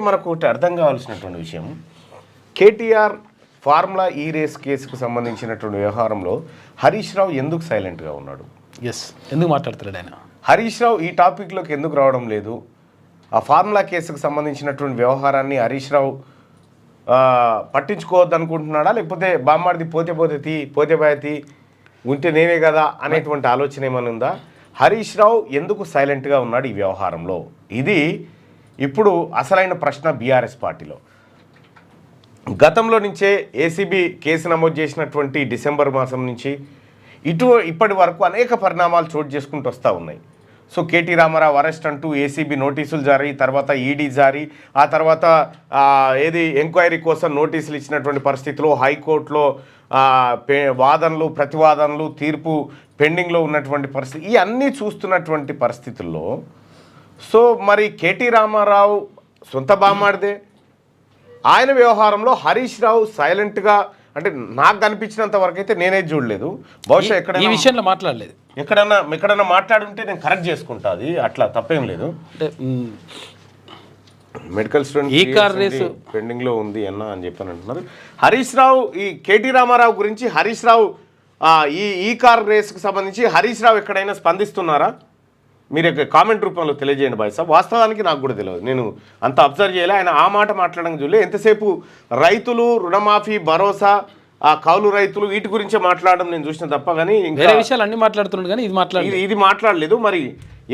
మనకు ఒకటి అర్థం కావాల్సినటువంటి విషయం, కేటీఆర్ ఫార్ములా ఈ రేస్ కేసుకు సంబంధించినటువంటి వ్యవహారంలో హరీష్ రావు ఎందుకు సైలెంట్గా ఉన్నాడు? ఎందుకు మాట్లాడుతున్నాడు ఆయన? హరీష్ రావు ఈ టాపిక్లోకి ఎందుకు రావడం లేదు? ఆ ఫార్ములా కేసుకు సంబంధించినటువంటి వ్యవహారాన్ని హరీష్ రావు పట్టించుకోవద్దు అనుకుంటున్నాడా, లేకపోతే బామ్మాడిది పోతే బాయతి ఉంటే నేనే కదా అనేటువంటి ఆలోచన ఏమైనా ఉందా? హరీష్ రావు ఎందుకు సైలెంట్గా ఉన్నాడు ఈ వ్యవహారంలో? ఇది ఇప్పుడు అసలైన ప్రశ్న బీఆర్ఎస్ పార్టీలో. గతంలో నుంచే ఏసీబీ కేసు నమోదు చేసినటువంటి డిసెంబర్ మాసం నుంచి ఇప్పటి వరకు అనేక పరిణామాలు చోటు చేసుకుంటూ వస్తూ ఉన్నాయి. సో కేటీ రామారావు అరెస్ట్ అంటూ ఏసీబీ నోటీసులు జారీ, తర్వాత ఈడీ జారీ, ఆ తర్వాత ఎంక్వైరీ కోసం నోటీసులు ఇచ్చినటువంటి పరిస్థితుల్లో హైకోర్టులో వాదనలు ప్రతివాదనలు తీర్పు పెండింగ్లో ఉన్నటువంటి పరిస్థితి, ఈ అన్నీ చూస్తున్నటువంటి పరిస్థితుల్లో సో మరి కేటీ రామారావు సొంత బామ్మాడిదే, ఆయన వ్యవహారంలో హరీష్ రావు సైలెంట్గా, అంటే నాకు కనిపించినంత వరకు అయితే నేనే చూడలేదు. బహుశా ఈ విషయంలో మాట్లాడలేదు, ఎక్కడన్నా మాట్లాడుంటే నేను కరెక్ట్ చేసుకుంటా, అది అట్లా తప్పేం లేదు. మెడికల్ స్టూడెంట్ ఈ కార్ రేసు పెండింగ్లో ఉంది అన్న అని చెప్పని అంటున్నారు. హరీష్ రావు ఈ కేటీ రామారావు గురించి హరీష్ రావు ఈ కార్ రేసుకు సంబంధించి హరీష్ రావు ఎక్కడైనా స్పందిస్తున్నారా? మీరు కామెంట్ రూపంలో తెలియజేయండి బాయ్ సాబ్. వాస్తవానికి నాకు కూడా తెలియదు, నేను అంత అబ్జర్వ్ చేయలే. ఆయన ఆ మాట మాట్లాడడం చూడలే. ఎంతసేపు రైతులు, రుణమాఫీ, భరోసా, కౌలు రైతులు వీటి గురించే మాట్లాడడం నేను చూసిన తప్ప, కానీ వేరే విషయాలు అన్ని మాట్లాడుతున్నాడు కానీ ఇది మాట్లాడలేదు. మరి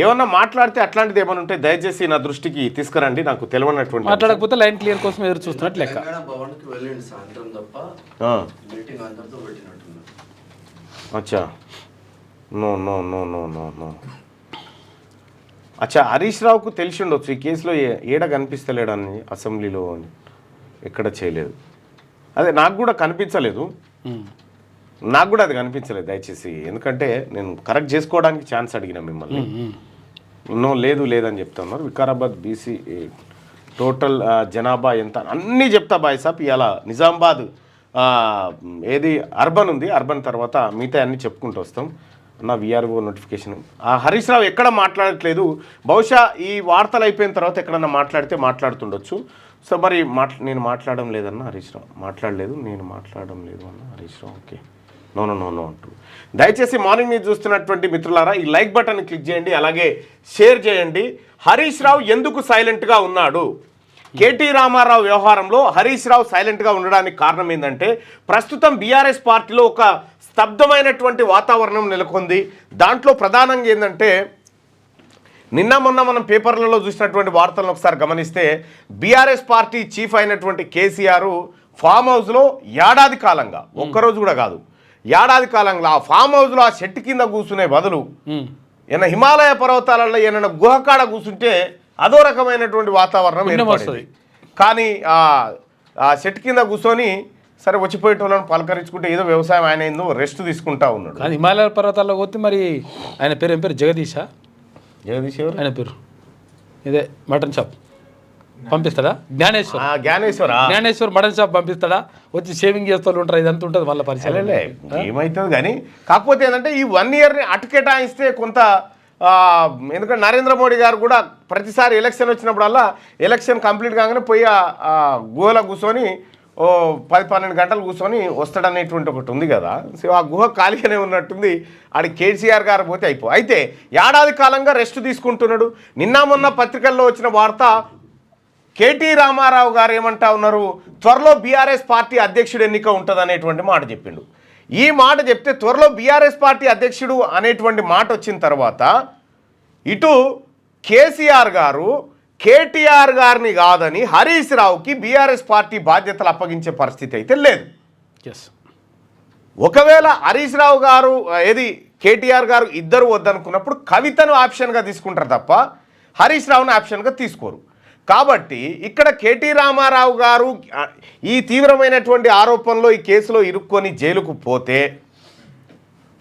ఏమన్నా మాట్లాడితే అట్లాంటిది ఏమైనా ఉంటే దయచేసి నా దృష్టికి తీసుకురండి, నాకు తెలియనటువంటి. మాట్లాడకపోతే లైన్ క్లియర్ కోసం ఎదురు చూస్తున్నట్టు లెక్క. అచ్చా no no no no no no అచ్చా, హరీష్ రావుకు తెలిసి ఉండొచ్చు ఈ కేసులో ఏడ కనిపిస్తలేడని, అసెంబ్లీలో అని ఎక్కడ చేయలేదు. అదే నాకు కూడా కనిపించలేదు, నాకు కూడా అది కనిపించలేదు దయచేసి. ఎందుకంటే నేను కరెక్ట్ చేసుకోవడానికి ఛాన్స్ అడిగిన మిమ్మల్ని. నో లేదని చెప్తా ఉన్నారు. వికారాబాద్ బీసీ టోటల్ జనాభా ఎంత అన్నీ చెప్తా బాయ్ సాబ్. ఇలా నిజామాబాద్ అర్బన్ ఉంది, అర్బన్ తర్వాత మిగతా అన్నీ చెప్పుకుంటూ వస్తాం. నా విఆర్ఓ నోటిఫికేషన్. హరీష్ రావు ఎక్కడ మాట్లాడట్లేదు. బహుశా ఈ వార్తలు అయిపోయిన తర్వాత ఎక్కడన్నా మాట్లాడితే మాట్లాడుతుండొచ్చు. సో మరి నేను మాట్లాడడం లేదన్న హరీష్ రావు, మాట్లాడలేదు, నేను మాట్లాడడం లేదు అన్న హరీష్ రావు. ఓకే, నో అంటూ. దయచేసి మార్నింగ్ న్యూస్ చూస్తున్నటువంటి మిత్రులారా ఈ లైక్ బటన్ క్లిక్ చేయండి, అలాగే షేర్ చేయండి. హరీష్ రావు ఎందుకు సైలెంట్గా ఉన్నాడు? కేటీ రామారావు వ్యవహారంలో హరీష్ రావు సైలెంట్గా ఉండడానికి కారణం ఏంటంటే, ప్రస్తుతం బీఆర్ఎస్ పార్టీలో ఒక స్తబ్దమైనటువంటి వాతావరణం నెలకొంది. దాంట్లో ప్రధానంగా ఏంటంటే, నిన్న మొన్న మనం పేపర్లలో చూసినటువంటి వార్తలను ఒకసారి గమనిస్తే, బీఆర్ఎస్ పార్టీ చీఫ్ అయినటువంటి కేసీఆర్ ఫామ్ హౌస్లో ఏడాది కాలంగా, ఒక్కరోజు కూడా కాదు, ఏడాది కాలంగా ఆ ఫామ్ హౌస్లో ఆ చెట్టు కింద కూర్చునే బదులు ఏమైనా హిమాలయ పర్వతాలలో ఏమైనా గుహకాడ కూర్చుంటే అదో రకమైనటువంటి వాతావరణం ఏర్పడుతుంది. కానీ ఆ చెట్టు కింద కూర్చొని సరే వచ్చిపోయేటోళ్ళని పలకరించుకుంటే ఏదో వ్యవసాయం ఆయన ఏందో రెస్ట్ తీసుకుంటా ఉన్నాడు. కానీ హిమాలయ పర్వతాల్లో పోతే మరి ఆయన పేరు ఏం పేరు? జగదీష్ ఎవరు ఆయన పేరు? ఇదే మటన్ షాప్ పంపిస్తాడా? జ్ఞానేశ్వర్ మటన్ షాప్ పంపిస్తాడా? వచ్చి షేవింగ్ చేస్తూ ఉంటారు, ఇదంతా ఉంటుంది మళ్ళీ పరిచయం ఏమవుతుంది. కానీ కాకపోతే ఏంటంటే ఈ 1 ఇయర్ని అటుకేటాయిస్తే కొంత, ఎందుకంటే నరేంద్ర మోడీ గారు కూడా ప్రతిసారి ఎలక్షన్ వచ్చినప్పుడల్లా ఎలక్షన్ కంప్లీట్ కాగానే పోయి గుహలో కూర్చొని 10-12 గంటలు కూర్చొని వస్తాడనేటువంటి ఒకటి ఉంది కదా. సో ఆ గుహ ఖాళీగానే ఉన్నట్టుంది. ఆడి కేసీఆర్ గారు పోతే అయితే ఏడాది కాలంగా రెస్ట్ తీసుకుంటున్నాడు. నిన్న మొన్న పత్రికల్లో వచ్చిన వార్త, కేటీ రామారావు గారు ఏమంటా ఉన్నారు, త్వరలో బీఆర్ఎస్ పార్టీ అధ్యక్షుడు ఎన్నిక ఉంటుంది అనేటువంటి మాట చెప్పిండు. ఈ మాట చెప్తే త్వరలో బీఆర్ఎస్ పార్టీ అధ్యక్షుడు అనేటువంటి మాట వచ్చిన తర్వాత ఇటు కేసీఆర్ గారు కేటీఆర్ గారిని కాదని హరీష్ రావుకి బీఆర్ఎస్ పార్టీ బాధ్యతలు అప్పగించే పరిస్థితి అయితే లేదు. ఒకవేళ హరీష్ రావు గారు కేటీఆర్ గారు ఇద్దరు వద్దనుకున్నప్పుడు కవితను ఆప్షన్గా తీసుకుంటారు తప్ప హరీష్ రావుని ఆప్షన్గా తీసుకోరు. కాబట్టి ఇక్కడ కేటీ రామారావు గారు ఈ తీవ్రమైనటువంటి ఆరోపణలో ఈ కేసులో ఇరుక్కొని జైలుకు పోతే,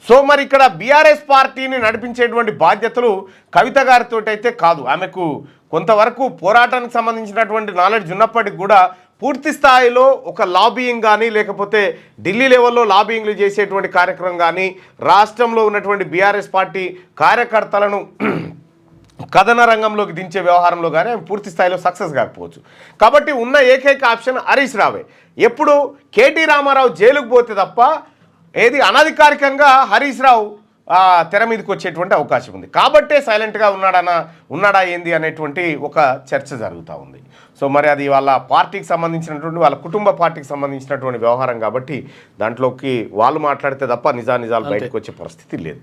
సో మరి ఇక్కడ బీఆర్ఎస్ పార్టీని నడిపించేటువంటి బాధ్యతలు కవిత గారితో అయితే కాదు. ఆమెకు కొంతవరకు పోరాటానికి సంబంధించినటువంటి నాలెడ్జ్ ఉన్నప్పటికీ కూడా పూర్తి స్థాయిలో ఒక లాబియింగ్ కానీ, లేకపోతే ఢిల్లీ లెవెల్లో లాబియింగ్లు చేసేటువంటి కార్యక్రమం కానీ, రాష్ట్రంలో ఉన్నటువంటి బీఆర్ఎస్ పార్టీ కార్యకర్తలను కథన రంగంలోకి దించే వ్యవహారంలో కానీ ఆమె పూర్తి స్థాయిలో సక్సెస్ కాకపోవచ్చు. కాబట్టి ఉన్న ఏకైక ఆప్షన్ హరీష్ రావే. ఎప్పుడు కేటీ రామారావు జైలుకు పోతే తప్ప ఏది అనధికారికంగా హరీష్ రావు తెర మీదకి వచ్చేటువంటి అవకాశం ఉంది. కాబట్టే సైలెంట్గా ఉన్నాడా ఏంది అనేటువంటి ఒక చర్చ జరుగుతూ ఉంది. సో మరి అది వాళ్ళ పార్టీకి సంబంధించినటువంటి వాళ్ళ కుటుంబ పార్టీకి సంబంధించినటువంటి వ్యవహారం కాబట్టి దాంట్లోకి వాళ్ళు మాట్లాడితే తప్ప నిజాలు బయటకు వచ్చే పరిస్థితి లేదు.